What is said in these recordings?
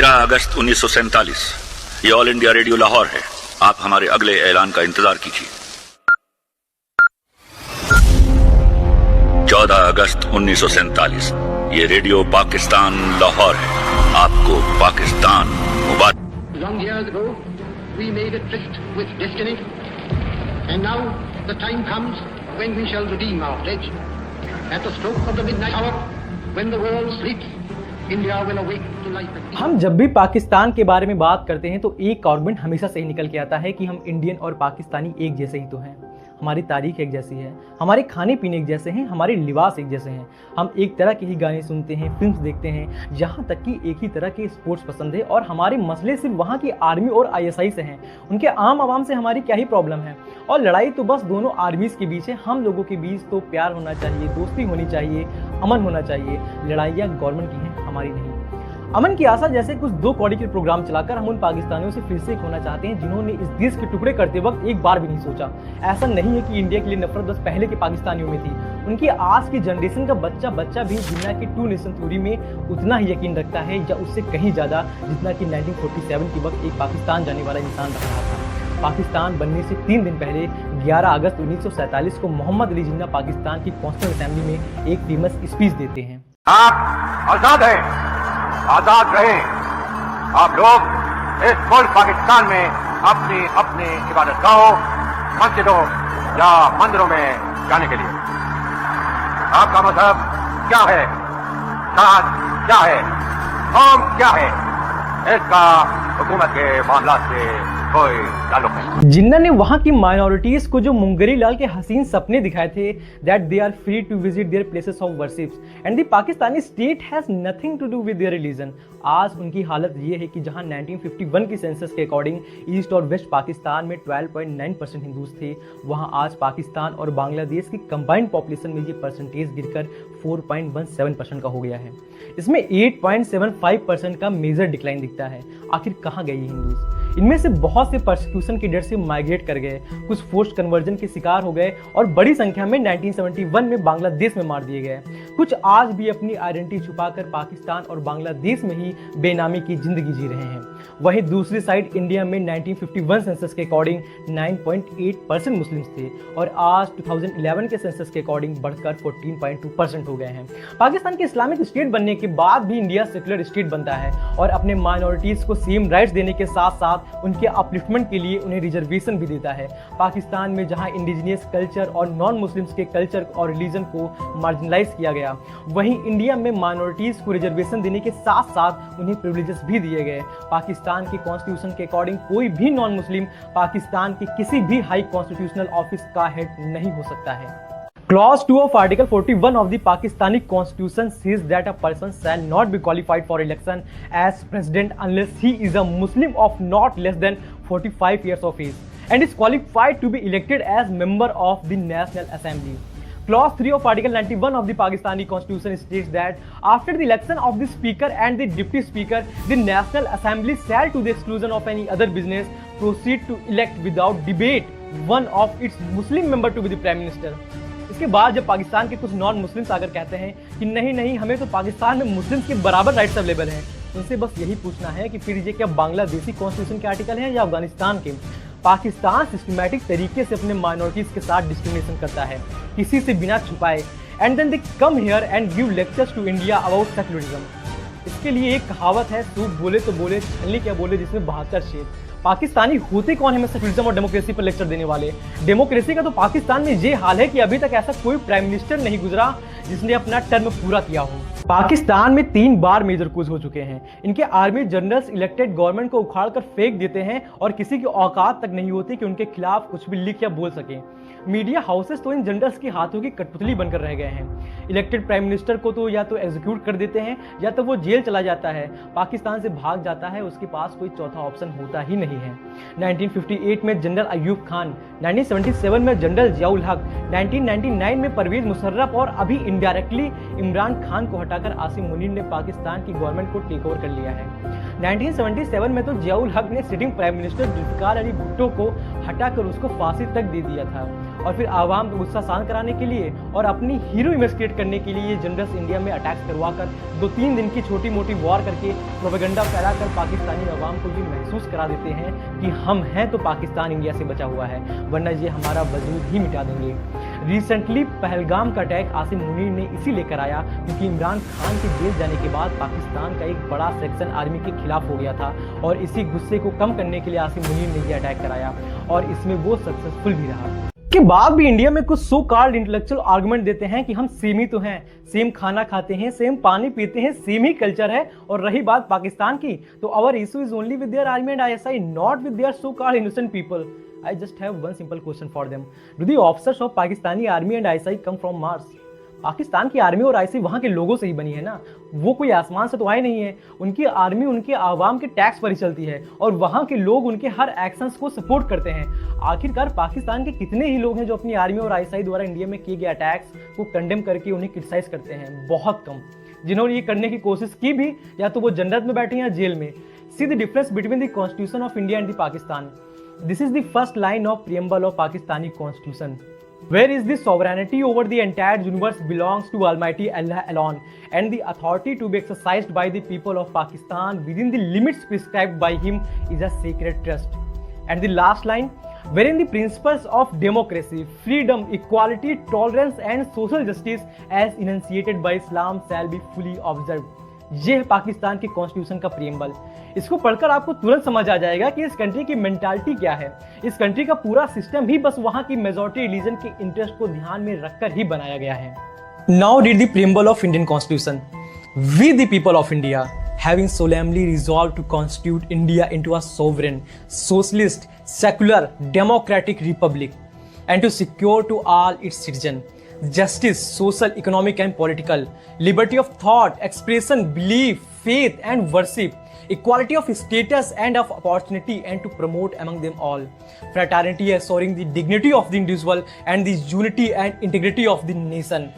13 अगस्त 1947 ये all India radio Lahore है। आप हमारे अगले ऐलान का इंतजार कीजिए। 14 अगस्त 1947 ये रेडियो पाकिस्तान लाहौर है। आपको पाकिस्तान मुबारक। Long years ago, we made a tryst with destiny, and now the time comes when we shall redeem our pledge. At the stroke of the midnight hour, when the world sleeps, India will awake to life. हम जब भी पाकिस्तान के बारे में बात करते हैं तो एक आर्गुमेंट हमेशा से ही निकल के आता है कि हम इंडियन और पाकिस्तानी एक जैसे ही तो हैं। हमारी तारीख एक जैसी है, हमारे खाने पीने एक जैसे हैं, हमारे लिबास एक जैसे हैं, हम एक तरह के ही गाने सुनते हैं, फिल्म्स देखते हैं, यहाँ तक कि एक ही तरह के स्पोर्ट्स पसंद है और हमारे मसले सिर्फ वहाँ की आर्मी और आईएसआई से हैं। उनके आम आवाम से हमारी क्या ही प्रॉब्लम है। और लड़ाई तो बस दोनों आर्मीज़ के बीच है। हम लोगों के बीच तो प्यार होना चाहिए, दोस्ती होनी चाहिए, अमन होना चाहिए। लड़ाइयाँ गवर्नमेंट की हैं, हमारी नहीं। अमन की आशा जैसे कुछ 2 कौड़ी के प्रोग्राम चलाकर हम उन पाकिस्तानियों से फिर से एक होना चाहते हैं जिन्होंने इस देश के टुकड़े करते वक्त एक बार भी नहीं सोचा। ऐसा नहीं है कि इंडिया के लिए नफरत बस पहले के पाकिस्तानियों में थी। उनकी आज की जनरेशन का बच्चा भी दुनिया की 2 नेशन थ्योरी में उतना ही यकीन रखता है या उससे कहीं ज़्यादा जितना कि 1947 के वक्त एक पाकिस्तान जाने वाला इंसान रख रहा था। पाकिस्तान बनने से 3 दिन पहले 11 अगस्त 1947 को मोहम्मद अली जिन्ना पाकिस्तान की कॉन्स्टिट्यूंट असेंबली में एक फेमस स्पीच देते हैं। आप आजाद हैं, आजाद रहें। आप लोग इस मुल्क पाकिस्तान में अपनी अपनी इबादतगाहों, मस्जिदों या मंदिरों में जाने के लिए आपका मजहब क्या है, साथ क्या है, कौम क्या है, इसका हुकूमत के मामला से कोई ताल्लुक नहीं। जिन्ना ने वहाँ की माइनॉरिटीज को जो मुंगरी लाल के हसीन सपने दिखाए थे that they are free to visit their places of worships and the Pakistani state has nothing to do with their religion. आज उनकी हालत ये है कि जहाँ 1951 की सेंसस के अकॉर्डिंग ईस्ट और वेस्ट पाकिस्तान में 12.9% हिंदूज थे, वहाँ आज पाकिस्तान और बांग्लादेश की कंबाइंड पॉपुलेशन में ये परसेंटेज गिरकर 4.17% का हो गया है। इसमें 8.75% का मेजर डिक्लाइन दिखता है। आखिर कहाँ गए ये हिंदूज? इनमें से बहुत से परसिक्यूशन के डर से माइग्रेट कर गए, कुछ फोर्स्ड कन्वर्जन के शिकार हो गए और बड़ी संख्या में 1971 में बांग्लादेश में मार दिए गए। कुछ आज भी अपनी आइडेंटिटी छुपाकर पाकिस्तान और बांग्लादेश में ही बेनामी की जिंदगी जी रहे हैं। वहीं दूसरी साइड इंडिया में 1951 सेंसस के अकॉर्डिंग 9.8% मुस्लिम्स थे और आज 2011 के सेंसस के अकॉर्डिंग बढ़कर 14.2% हो गए हैं। पाकिस्तान के इस्लामिक स्टेट बनने के बाद भी इंडिया सेकुलर स्टेट बनता है और अपने माइनॉरिटीज को सेम राइट्स देने के साथ साथ उनके अपलिफ्टमेंट के लिए उन्हें रिजर्वेशन भी देता है। पाकिस्तान में जहां इंडिजिनियस कल्चर और नॉन मुस्लिम्स के कल्चर और रिलीजन को मार्जिनलाइज किया गया, वहीं इंडिया में माइनॉरिटीज को रिजर्वेशन देने के साथ साथ उन्हें प्रिविलेजेस भी दिए गए। पाकिस्तान के कॉन्स्टिट्यूशन के अकॉर्डिंग कोई भी नॉन मुस्लिम पाकिस्तान के किसी भी हाई कॉन्स्टिट्यूशनल ऑफिस का हेड नहीं हो सकता है। Clause 2 of Article 41 of the Pakistani Constitution says that a person shall not be qualified for election as president unless he is a Muslim of not less than 45 years of age and is qualified to be elected as member of the National Assembly. Clause 3 of Article 91 of the Pakistani Constitution states that after the election of the Speaker and the Deputy Speaker, the National Assembly shall, to the exclusion of any other business, proceed to elect without debate one of its Muslim member to be the Prime Minister. इसके बाद जब पाकिस्तान के कुछ non Muslims आकर कहते हैं कि नहीं हमें तो पाकिस्तान में मुस्लिम्स के बराबर राइट्स अवेलेबल हैं, उनसे बस यही पूछना है कि फिर ये क्या बांग्लादेशी कॉन्स्टिट्यूशन के आर्टिकल हैं या अफगानिस्तान के? पाकिस्तान सिस्टमैटिक तरीके से अपने माइनॉरिटीज के साथ डिस्क्रिमिनेशन करता है, किसी से बिना छुपाए, and then they come here and give lectures to India about secularism. इसके लिए एक कहावत है, सूप बोले तो बोले, छलनी क्या बोले, जिसमें 72 शेर। पाकिस्तानी होते कौन है हमें सेक्युलरिज्म और डेमोक्रेसी पर लेक्चर देने वाले? डेमोक्रेसी का तो पाकिस्तान में ये हाल है कि अभी तक ऐसा कोई प्राइम मिनिस्टर नहीं गुजरा जिसने अपना टर्म पूरा किया हो। पाकिस्तान में 3 बार मेजर कूच हो चुके हैं। इनके आर्मी जनरल्स इलेक्टेड गवर्नमेंट को उखाड़ कर फेंक देते हैं और किसी की औकात तक नहीं होती कि उनके खिलाफ कुछ भी लिख या बोल सकें। मीडिया हाउसेस तो इन जनरल्स की हाथों की कठपुतली बनकर रह गए हैं। इलेक्टेड प्राइम मिनिस्टर को तो या तो एग्जीक्यूट कर देते हैं या तो वो जेल चला जाता है, पाकिस्तान से भाग जाता है, उसके पास कोई चौथा ऑप्शन होता ही नहीं है। 1958 में जनरल अयूब खान, 1977 में जनरल जियाउल हक, 1999 में परवेज मुशर्रफ और अभी इनडायरेक्टली इमरान खान को हटाकर आसिम मुनीर ने पाकिस्तान की गवर्नमेंट को टेक ओवर कर लिया है। 1977 में तो जियाउल हक ने sitting prime minister Zulfikar Ali Bhutto को हटाकर उसको फांसी तक दे दिया था और फिर आवाम का गुस्सा शांत कराने के लिए और अपनी हीरो इमेज क्रिएट करने के लिए ये जनरल्स इंडिया में अटैक्स करवाकर 2-3 दिन की छोटी मोटी वॉर करके प्रोपेगेंडा फैलाकर पाकिस्तानी आवाम को ये महसूस करा देते हैं कि हम हैं तो पाकिस्तान इंडिया से बचा हुआ है, वरना ये हमारा वजूद ही मिटा देंगे। रिसेंटली पहलगाम का अटैक आसिम मुनीर ने इसीलिए कराया क्योंकि इमरान खान के जेल जाने के बाद पाकिस्तान का एक बड़ा सेक्शन आर्मी के खिलाफ हो गया था और इसी गुस्से को कम करने के लिए आसिम मुनीर ने यह अटैक कराया और इसमें वो सक्सेसफुल भी रहा। के बाद भी इंडिया में कुछ सो कॉल्ड इंटेलेक्चुअल आर्गुमेंट देते हैं कि हम सेम ही तो हैं, सेम खाना खाते हैं, सेम पानी पीते हैं, सेम ही कल्चर है। और रही बात पाकिस्तान की, तो our issue is only with their army and ISI, not with their so called innocent people. I just have one simple question for them. Do the officers of Pakistani army and ISI come from Mars? Pakistan की army और ISI वहाँ के लोगों से ही बनी है ना, वो कोई आसमान से तो आए नहीं है। उनकी आर्मी उनके आवाम के टैक्स पर ही चलती है और वहाँ के लोग उनके हर एक्शंस को सपोर्ट करते हैं। आखिरकार पाकिस्तान के कितने ही लोग हैं जो अपनी आर्मी और आईएसआई द्वारा इंडिया में किए गए अटैक्स को कंडेम करके उन्हें क्रिटिसाइज करते हैं? बहुत कम। जिन्होंने ये करने की कोशिश की भी, या तो वो जन्नत में बैठे या जेल में। See the difference between the constitution of India and the Pakistan. This is the first line of preamble of Pakistani constitution. Where is the sovereignty over the entire universe belongs to Almighty Allah alone, and the authority to be exercised by the people of Pakistan within the limits prescribed by him is a sacred trust. And the last line, wherein the principles of democracy, freedom, equality, tolerance and social justice as enunciated by Islam shall be fully observed. ये है पाकिस्तान के constitution का preamble. इसको पढ़कर आपको तुरंत समझ आ जाएगा कि इस कंट्री की मेंटालिटी क्या है। इस कंट्री का पूरा सिस्टम ही बस वहाँ की मेजॉरिटी रिलीजन के इंटरेस्ट को ध्यान में रखकर ही बनाया गया है। Now read the preamble of Indian constitution. We the people of India having solemnly resolved to constitute India into a sovereign, socialist, secular, democratic republic, and to secure to all its citizens justice, social, economic and political, liberty of thought, expression, belief, faith and worship, equality of status and of opportunity, and to promote among them all fraternity, assuring the dignity of the individual and the unity and integrity of the nation.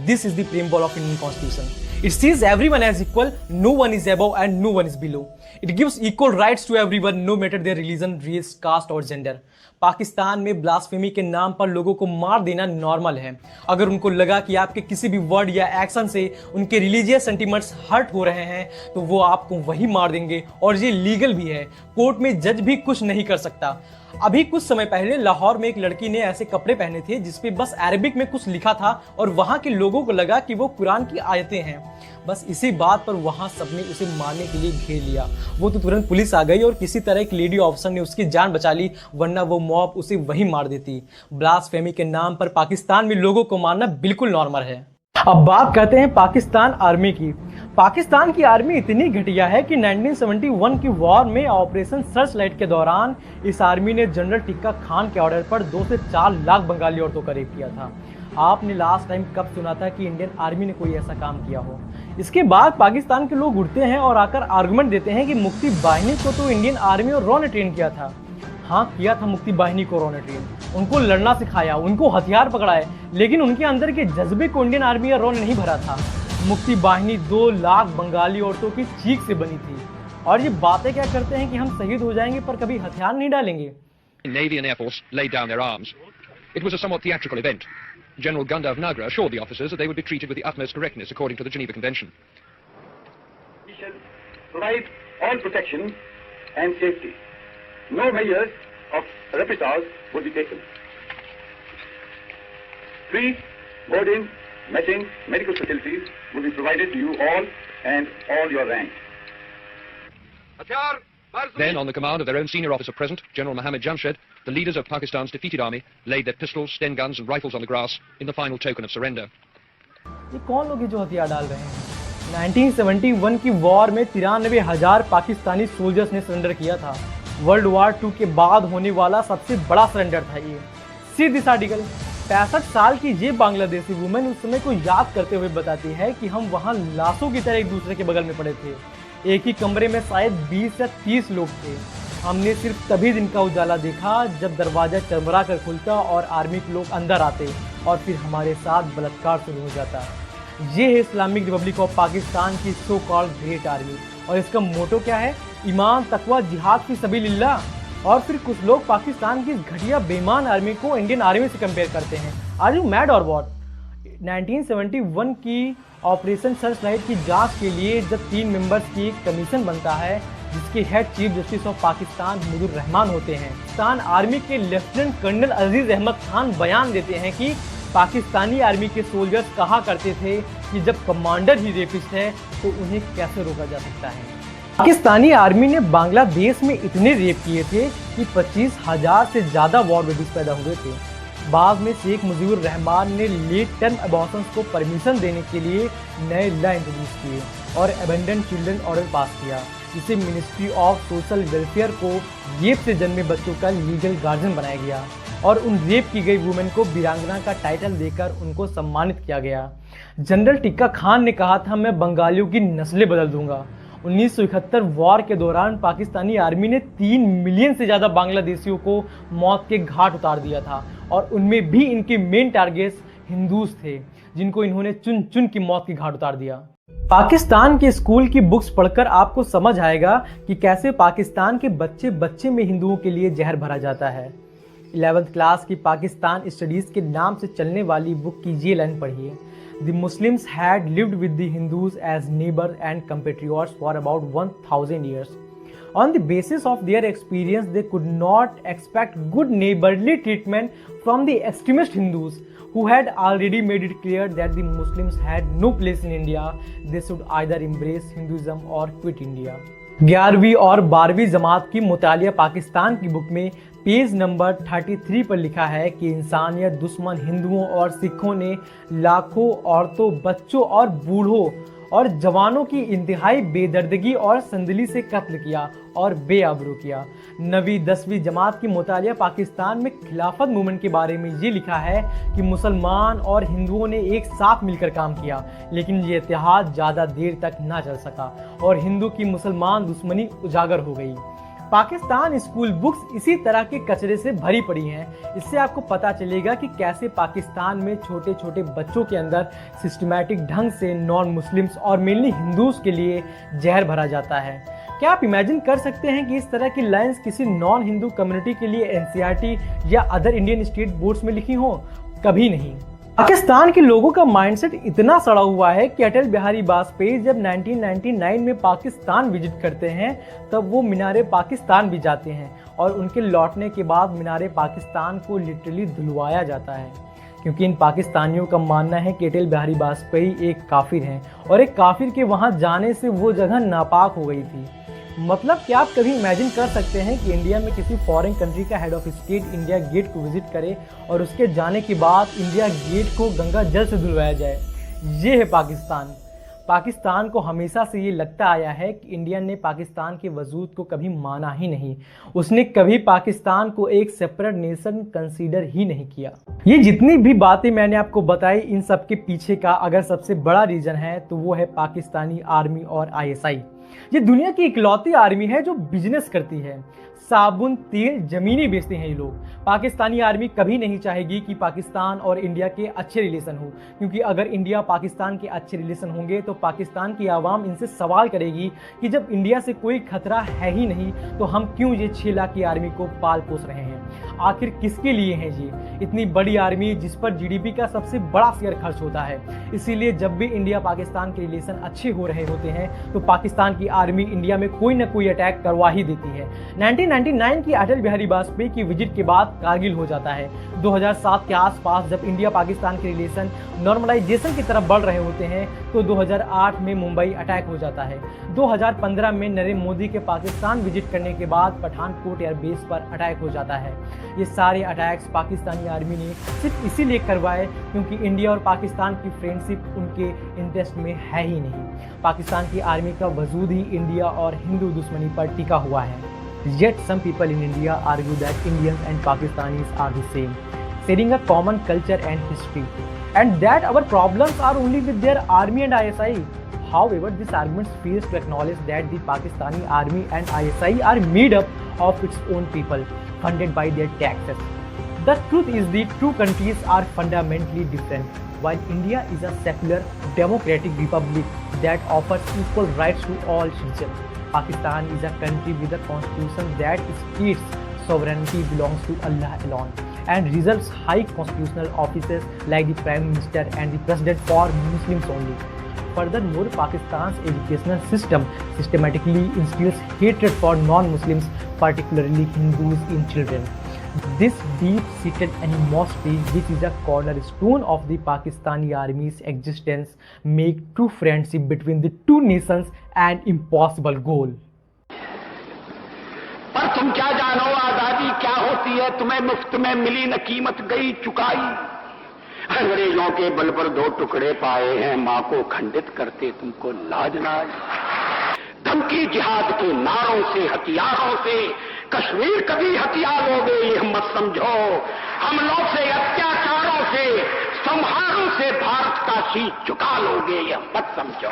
This is the preamble of Indian Constitution. It sees everyone as equal, no one is above and no one is below. It gives equal rights to everyone, no matter their religion, race, caste or gender. Pakistan में blasphemy के नाम पर लोगों को मार देना normal है। अगर उनको लगा कि आपके किसी भी वर्ड या एक्शन से उनके रिलीजियस सेंटिमेंट्स हर्ट हो रहे हैं तो वो आपको वही मार देंगे, और ये लीगल भी है। कोर्ट में जज भी कुछ नहीं कर सकता। अभी कुछ समय पहले लाहौर में एक लड़की ने ऐसे कपड़े पहने थे जिसपे बस अरबिक में कुछ लिखा था और वहां के लोगों को लगा कि वो कुरान की आयतें हैं। बस इसी बात पर वहां सबने उसे मारने के लिए घेर लिया। वो तो तुरंत पुलिस आ गई और किसी तरह एक लेडी ऑफिसर ने उसकी जान बचा ली, वरना वो मॉब उसे वहीं मार देती। ब्लास्फेमी के नाम पर पाकिस्तान में लोगों को मारना बिल्कुल नॉर्मल है। अब बात करते हैं पाकिस्तान आर्मी की। पाकिस्तान की आर्मी इतनी घटिया है कि 1971 की वॉर में ऑपरेशन सर्च लाइट के दौरान इस आर्मी ने जनरल टिक्का खान के ऑर्डर पर 2 से 4 लाख बंगाली औरतों का रेप किया था। आपने लास्ट टाइम कब सुना था कि इंडियन आर्मी ने कोई ऐसा काम किया हो? इसके बाद पाकिस्तान के लोग उठते हैं और आकर आर्गुमेंट देते हैं कि मुक्ति बाहिनी को तो इंडियन आर्मी और रॉ ने ट्रेन किया था। हाँ, किया था मुक्ति बाहिनी को रॉ ने ट्रेन, उनको लड़ना सिखाया, उनको हथियार पकड़ाए, लेकिन उनके अंदर के जज्बे को इंडियन आर्मी या रॉ ने नहीं भरा था। मुक्ति बाहिनी 2 लाख बंगाली औरतों की चीख से बनी थी। और ये बातें क्या करते हैं कि हम शहीद हो जाएंगे पर कभी हथियार नहीं डालेंगे। Navy and Air Force laid down their arms. It was a somewhat theatrical event. General Gundahv Nagra assured the officers that they would be treated with the utmost correctness according to the Geneva Convention. We shall provide all protection and safety. No measures of reprisals will be taken. Free boarding, matching, medical facilities will be provided to you all and all your rank. Then, on the command of their own senior officer present, General Mohammed Jamshed, the leaders of Pakistan's defeated army laid their pistols, Sten guns and rifles on the grass in the final token of surrender. ये कौन लोग हैं जो हथियार डाल रहे हैं? 1971 की वॉर में 93,000 पाकिस्तानी सोल्जर्स ने सरेंडर किया था। वर्ल्ड वॉर 2 के बाद होने वाला सबसे बड़ा सरेंडर था ये। See this article. 65 साल की ये बांग्लादेशी वुमेन उस समय को याद करते हुए बताती है कि हम वहाँ लाशों की तरह एक दूसरे के बगल में पड़े थे। एक ही कमरे में शायद 20 या 30 लोग थे। हमने सिर्फ तभी दिन का उजाला देखा जब दरवाजा चरमरा कर खुलता और आर्मी के लोग अंदर आते और फिर हमारे साथ बलात्कार शुरू हो जाता। ये है इस्लामिक रिपब्लिक ऑफ पाकिस्तान की सो कॉल्ड ग्रेट आर्मी। और इसका मोटो क्या है? ईमान, तकवा, जिहाद फी सबीलिल्लाह। और फिर कुछ लोग पाकिस्तान की इस घटिया बेईमान आर्मी को इंडियन आर्मी से कंपेयर करते हैं। आर यू मैड और व्हाट? 1971 की ऑपरेशन सर्च लाइट की जांच के लिए जब 3 मेंबर्स की एक कमीशन बनता है जिसके head chief justice of Pakistan Mujibur Rahman होते हैं, पाकिस्तान आर्मी के लेफ्टिनेंट कर्नल अजीज अहमद खान बयान देते हैं कि पाकिस्तानी आर्मी के सोल्जर्स कहा करते थे कि जब कमांडर ही रेपिस्ट है तो उन्हें कैसे रोका जा सकता है। पाकिस्तानी आर्मी ने बांग्लादेश में इतने रेप किए थे कि 25,000 से ज़्यादा वॉर बेबीज पैदा हुए थे। बाद में शेख मुजीबुर रहमान ने लेट टर्म अबॉर्शंस को परमिशन देने के लिए नए लॉ इंट्रोड्यूस किए और अबेंडन चिल्ड्रन ऑर्डर पास किया, जिसे मिनिस्ट्री ऑफ सोशल वेलफेयर को रेप से जन्मे बच्चों का लीगल गार्जियन बनाया गया और उन रेप की गई वुमेन को वीरांगना का टाइटल देकर उनको सम्मानित किया गया। जनरल टिक्का खान ने कहा था, मैं बंगालियों की नस्लें बदल दूंगा। 1971 वॉर के दौरान पाकिस्तानी आर्मी ने 3 मिलियन से ज़्यादा बांग्लादेशियों को मौत के घाट उतार दिया था और उनमें भी इनके मेन टारगेट्स हिंदूज थे, जिनको इन्होंने चुन चुन की मौत के घाट उतार दिया। पाकिस्तान के स्कूल की बुक्स पढ़कर आपको समझ आएगा कि कैसे पाकिस्तान के बच्चे बच्चे में हिंदुओं के लिए जहर भरा जाता है। 11th क्लास की पाकिस्तान स्टडीज़ के नाम से चलने वाली बुक की ये लाइन पढ़िए, The Muslims had lived with the Hindus as neighbors and compatriots for about 1,000 years. On the basis of their experience, they could not expect good neighborly treatment from the extremist Hindus, who had already made it clear that the Muslims had no place in India. They should either embrace Hinduism or quit India. 11वीं और 12वीं जमात की मुतालिया पाकिस्तान की book में page number 33 पर लिखा है कि इंसानियत दुश्मन हिंदुओं और सिखों ने लाखों औरतों, बच्चों और बूढ़ों और जवानों की इंतहाई बेदर्दगी और संदली से कत्ल किया और बेआबरू किया। 9वीं 10वीं जमात की मुतालिया पाकिस्तान में खिलाफत मूवमेंट के बारे में ये लिखा है कि मुसलमान और हिंदुओं ने एक साथ मिलकर काम किया, लेकिन ये इत्तेहाद ज़्यादा देर तक ना चल सका और हिंदू की मुसलमान दुश्मनी उजागर हो गई। पाकिस्तान स्कूल बुक्स इसी तरह के कचरे से भरी पड़ी हैं। इससे आपको पता चलेगा कि कैसे पाकिस्तान में छोटे छोटे बच्चों के अंदर सिस्टमैटिक ढंग से नॉन मुस्लिम्स और मेनली हिंदूज के लिए जहर भरा जाता है। क्या आप इमेजिन कर सकते हैं कि इस तरह की लाइंस किसी नॉन हिंदू कम्युनिटी के लिए एनसीईआरटी या अदर इंडियन स्टेट बोर्ड्स में लिखी हो? कभी नहीं। पाकिस्तान के लोगों का माइंडसेट इतना सड़ा हुआ है कि अटल बिहारी वाजपेयी जब 1999 में पाकिस्तान विजिट करते हैं तब वो मीनारे पाकिस्तान भी जाते हैं और उनके लौटने के बाद मीनारे पाकिस्तान को लिटरली धुलवाया जाता है, क्योंकि इन पाकिस्तानियों का मानना है कि अटल बिहारी वाजपेयी एक काफिर हैं और एक काफिर के वहाँ जाने से वो जगह नापाक हो गई थी। मतलब क्या आप कभी इमेजिन कर सकते हैं कि इंडिया में किसी फॉरेन कंट्री का head of state India gate को विजिट करे और उसके जाने के बाद इंडिया गेट को गंगा जल से धुलवाया जाए? ये है पाकिस्तान। पाकिस्तान को हमेशा से ये लगता आया है कि इंडिया ने पाकिस्तान के वजूद को कभी माना ही नहीं, उसने कभी पाकिस्तान को एक सेपरेट नेशन कंसीडर ही नहीं किया। ये जितनी भी बातें मैंने आपको बताई, इन सब के पीछे का अगर सबसे बड़ा रीजन है तो वो है पाकिस्तानी आर्मी और ISI। ये दुनिया की इकलौती आर्मी है जो बिजनेस करती है। साबुन, तेल, जमीनें बेचते हैं ये लोग। पाकिस्तानी आर्मी कभी नहीं चाहेगी कि पाकिस्तान और इंडिया के अच्छे रिलेशन हो, क्योंकि अगर इंडिया पाकिस्तान के अच्छे रिलेशन होंगे तो पाकिस्तान की आवाम इनसे सवाल करेगी कि जब इंडिया से कोई खतरा है ही नहीं तो हम क्यों ये 6 लाख की आर्मी को पाल पोस रहे हैं? आखिर किसके लिए है ये इतनी बड़ी आर्मी जिस पर GDP का सबसे बड़ा शेयर खर्च होता है? इसीलिए जब भी इंडिया पाकिस्तान के रिलेशन अच्छे हो रहे होते हैं तो पाकिस्तान की आर्मी इंडिया में कोई ना कोई अटैक करवा ही देती है। 1999 की अटल बिहारी वाजपेयी की विजिट के बाद कारगिल हो जाता है। 2007 के आसपास जब इंडिया पाकिस्तान के रिलेशन नॉर्मलाइजेशन की तरफ बढ़ रहे होते हैं तो 2008 में मुंबई अटैक हो जाता है। 2015 में नरेंद्र मोदी के पाकिस्तान विजिट करने के बाद पठानकोट एयरबेस पर अटैक हो जाता है। ये सारे अटैक्स पाकिस्तानी आर्मी ने सिर्फ इसीलिए करवाए क्योंकि इंडिया और पाकिस्तान की फ्रेंडशिप उनके इंटरेस्ट में है ही नहीं। पाकिस्तान की आर्मी का वजूद ही इंडिया और हिंदू दुश्मनी पर टिका हुआ है। Yet some people in India argue that Indians and Pakistanis are the same, sharing a common culture and history, and that our problems are only with their army and ISI. However, this argument fails to acknowledge that the Pakistani army and ISI are made up of its own people, funded by their taxes. The truth is the two countries are fundamentally different. While India is a secular, democratic republic that offers equal rights to all citizens, Pakistan is a country with a constitution that states sovereignty belongs to Allah alone and reserves high constitutional offices like the Prime Minister and the President for Muslims only. Furthermore, Pakistan's educational system systematically instills hatred for non-Muslims, particularly Hindus, in children. This deep-seated animosity, which is a cornerstone of the Pakistani army's existence, make true friendship between the two nations an impossible goal. पर तुम क्या जानो आजादी क्या होती है, तुम्हें मुफ्त में मिली न कीमत गई चुकाई। अंग्रेजों के बल पर 2 टुकड़े पाए हैं, मां को खंडित करते तुमको लाज ना आई। धमकी जिहाद के नारों से हथियारों से कश्मीर कभी हथियार लोगे ये मत समझो। हमलों से अत्याचारों से संहारों से भारत का शीश झुका लोगे ये मत समझो।